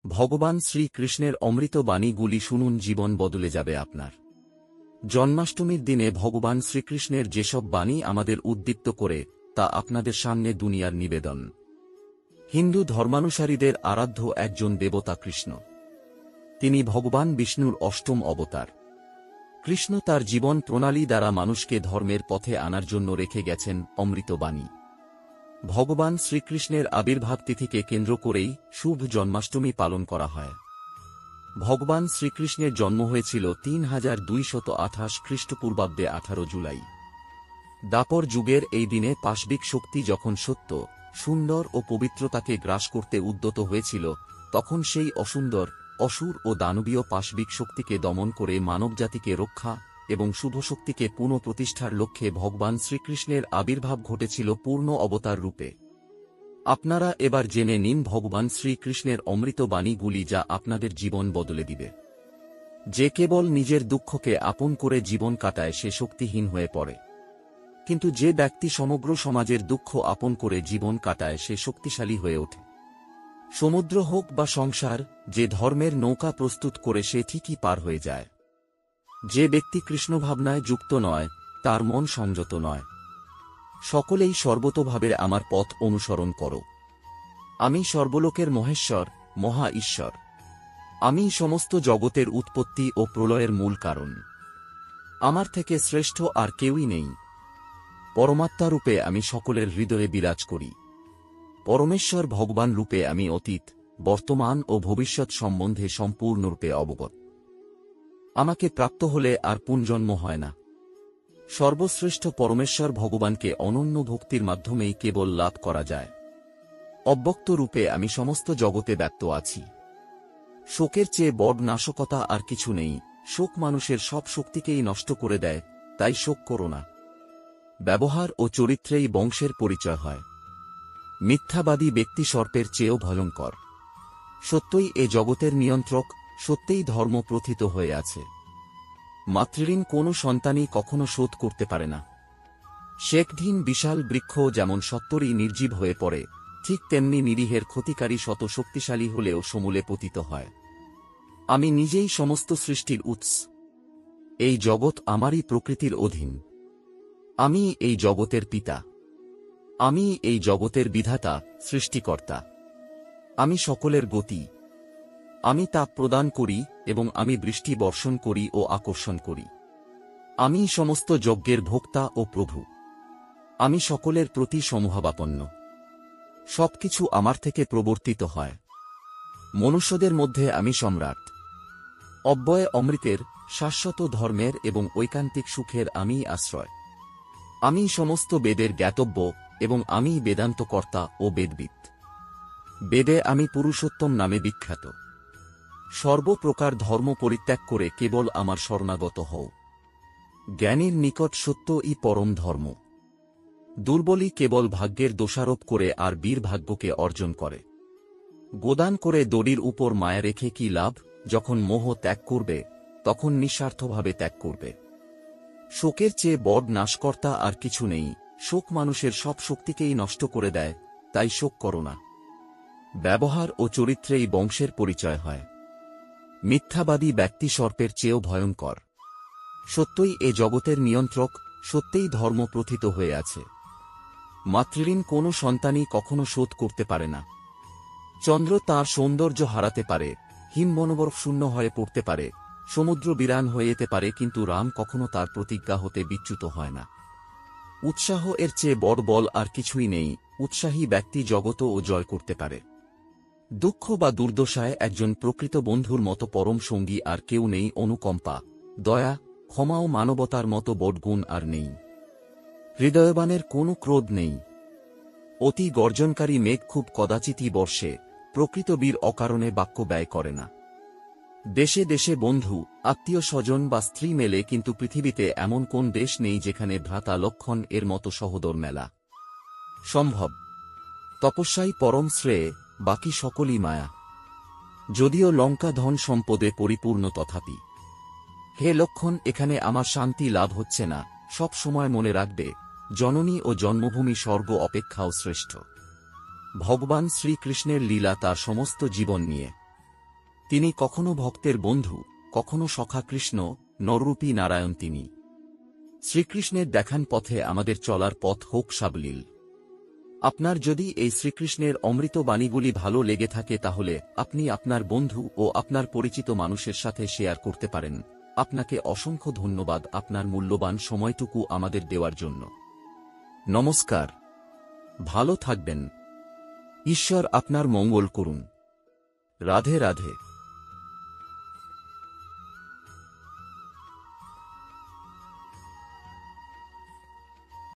ভগবান শ্রীকৃষ্ণের অমৃত বাণীগুলি শুনুন, জীবন বদলে যাবে আপনার। জন্মাষ্টমীর দিনে ভগবান শ্রীকৃষ্ণের যেসব বাণী আমাদের উদ্দীপ্ত করে, তা আপনাদের সামনে দুনিয়ার নিবেদন। হিন্দু ধর্মানুসারীদের আরাধ্য একজন দেবতা কৃষ্ণ। তিনি ভগবান বিষ্ণুর অষ্টম অবতার। কৃষ্ণ তার জীবন প্রণালী দ্বারা মানুষকে ধর্মের পথে আনার জন্য রেখে গেছেন অমৃত বাণী। ভগবান শ্রীকৃষ্ণের আবির্ভাব তিথিকে কেন্দ্র করেই শুভ জন্মাষ্টমী পালন করা হয়। ভগবান শ্রীকৃষ্ণের জন্ম হয়েছিল 3228 খ্রিস্টপূর্বাব্দে 18 জুলাই। দাপর যুগের এই দিনে পাশবিক শক্তি যখন সত্য, সুন্দর ও পবিত্রতাকে গ্রাস করতে উদ্যত হয়েছিল, তখন সেই অসুন্দর, অসুর ও দানবীয় পাশবিক শক্তিকে দমন করে মানবজাতিকে রক্ষা এবং শুভ শক্তিকে পুনঃপ্রতিষ্ঠার লক্ষ্যে ভগবান শ্রীকৃষ্ণের আবির্ভাব ঘটেছিল পূর্ণ অবতার রূপে। আপনারা এবার জেনে নিন ভগবান শ্রীকৃষ্ণের অমৃত বাণীগুলি, যা আপনাদের জীবন বদলে দিবে। যে কেবল নিজের দুঃখকে আপন করে জীবন কাটায় সে শক্তিহীন হয়ে পড়ে, কিন্তু যে ব্যক্তি সমগ্র সমাজের দুঃখ আপন করে জীবন কাটায় সে শক্তিশালী হয়ে ওঠে। সমুদ্র হোক বা সংসার, যে ধর্মের নৌকা প্রস্তুত করে সে ঠিকই পার হয়ে যায়। যে ব্যক্তি কৃষ্ণভাবনায় যুক্ত নয়, তার মন সংযত নয়। সকলেই সর্বতোভাবে আমার পথ অনুসরণ করো। আমি সর্বলোকের মহেশ্বর, মহা ঈশ্বর। আমি সমস্ত জগতের উৎপত্তি ও প্রলয়ের মূল কারণ। আমার থেকে শ্রেষ্ঠ আর কেউই নেই। পরমাত্মা রূপে আমি সকলের হৃদয়ে বিরাজ করি। পরমেশ্বর ভগবান রূপে আমি অতীত, বর্তমান ও ভবিষ্যৎ সম্বন্ধে সম্পূর্ণরূপে অবগত। আমাকে প্রাপ্ত হলে আর পুনর্জন্ম হয় না। সর্বশ্রেষ্ঠ পরমেশ্বর ভগবানকে অনন্য ভক্তির মাধ্যমেই কেবল লাভ করা যায়। অব্যক্ত রূপে আমি সমস্ত জগতে ব্যক্ত আছি। শোকের চেয়ে বড় নাশকতা আর কিছু নেই। শোক মানুষের সব শক্তিকেই নষ্ট করে দেয়, তাই শোক করো না। ব্যবহার ও চরিত্রেই বংশের পরিচয় হয়। মিথ্যাবাদী ব্যক্তি সর্পের চেয়েও ভয়ঙ্কর। সত্যই এ জগতের নিয়ন্ত্রক, সত্যিই ধর্ম প্রথিত হয়ে আছে। মাতৃঋণ কোনো সন্তানই কখনো শোধ করতে পারে না। শেকঢিন বিশাল বৃক্ষ যেমন সত্তরই নির্জীব হয়ে পড়ে, ঠিক তেমনি নিরীহের ক্ষতিকারী শত শক্তিশালী হলেও সমূলে পতিত হয়। আমি নিজেই সমস্ত সৃষ্টির উৎস। এই জগৎ আমারই প্রকৃতির অধীন। আমি এই জগতের পিতা। আমি এই জগতের বিধাতা, সৃষ্টিকর্তা। আমি সকলের গতি। আমি তাপ প্রদান করি এবং আমি বৃষ্টি বর্ষণ করি ও আকর্ষণ করি। আমি সমস্ত যজ্ঞের ভোক্তা ও প্রভু। আমি সকলের প্রতি সমভাবাপন্ন। সবকিছু আমার থেকে প্রবর্তিত হয়। মনুষ্যদের মধ্যে আমি সম্রাট। অব্যয় অমৃতের, শাশ্বত ধর্মের এবং ঐকান্তিক সুখের আমিই আশ্রয়। আমি সমস্ত বেদের জ্ঞাতব্য এবং আমি বেদান্তকর্তা ও বেদবিদ। বেদে আমি পুরুষোত্তম নামে বিখ্যাত। সর্বপ্রকার ধর্ম পরিত্যাগ করে কেবল আমার শরণাগত হও। জ্ঞানীর নিকট সত্যই পরম ধর্ম। দুর্বলই কেবল ভাগ্যের দোষারোপ করে আর বীর ভাগ্যকে অর্জন করে। গোদান করে দড়ির উপর মায়া রেখে কি লাভ? যখন মোহ ত্যাগ করবে, তখন নিঃস্বার্থভাবে ত্যাগ করবে। শোকের চেয়ে বড় নাশকর্তা আর কিছু নেই। শোক মানুষের সব শক্তিকেই নষ্ট করে দেয়, তাই শোক করো না। ব্যবহার ও চরিত্রেই বংশের পরিচয় হয়। মিথ্যাবাদী ব্যক্তি সর্পের চেয়েও ভয়ঙ্কর। সত্যই এ জগতের নিয়ন্ত্রক, সত্যিই ধর্ম প্রথিত হয়ে আছে। মাতৃঋণ কোনো সন্তানই কখনো শোধ করতে পারে না। চন্দ্র তাঁর সৌন্দর্য হারাতে পারে, হিমবনবরফ শূন্য হয়ে পড়তে পারে, সমুদ্র বিরান হয়ে যেতে পারে, কিন্তু রাম কখনো তার প্রতিজ্ঞা হতে বিচ্যুত হয় না। উৎসাহ এর চেয়ে বড় বল আর কিছুই নেই। উৎসাহী ব্যক্তি জগতও জয় করতে পারে। দুঃখ বা দুর্দশায় একজন প্রকৃত বন্ধুর মতো পরম সঙ্গী আর কেউ নেই। অনুকম্পা, দয়া, ক্ষমা ও মানবতার মতো বড় গুণ আর নেই। হৃদয়বানের কোনো ক্রোধ নেই। অতি গর্জনকারী মেঘ খুব কদাচিৎই বর্ষে, প্রকৃত বীর অকারণে বাক্য ব্যয় করে না। দেশে দেশে বন্ধু, আত্মীয় স্বজন বা স্ত্রী মেলে, কিন্তু পৃথিবীতে এমন কোন দেশ নেই যেখানে ভ্রাতা লক্ষণ এর মতো সহোদর মেলা সম্ভব। তপস্যাই পরম শ্রেয়, বাকি সকলই মায়া। যদিও লঙ্কা ধন সম্পদে পরিপূর্ণ, তথাপি হে লক্ষণ, এখানে আমার শান্তি লাভ হচ্ছে না। সব সময় মনে রাখবে, জননী ও জন্মভূমি স্বর্গ অপেক্ষাও শ্রেষ্ঠ। ভগবান শ্রীকৃষ্ণের লীলা তার সমস্ত জীবন নিয়ে। তিনি কখনো ভক্তের বন্ধু, কখনো সখা কৃষ্ণ, নররূপী নারায়ণ তিনি। শ্রীকৃষ্ণের দেখান পথে আমাদের চলার পথ হোক সাবলীল। আপনার যদি এই শ্রীকৃষ্ণের অমৃত বাণীগুলি ভালো লেগে থাকে তাহলে আপনি আপনার বন্ধু ও আপনার পরিচিত মানুষের সাথে শেয়ার করতে পারেন। আপনাকে অসংখ্য ধন্যবাদ আপনার মূল্যবান সময়টুকু আমাদের দেওয়ার জন্য। নমস্কার। ভালো থাকবেন। ঈশ্বর আপনার মঙ্গল করুন। রাধে রাধে।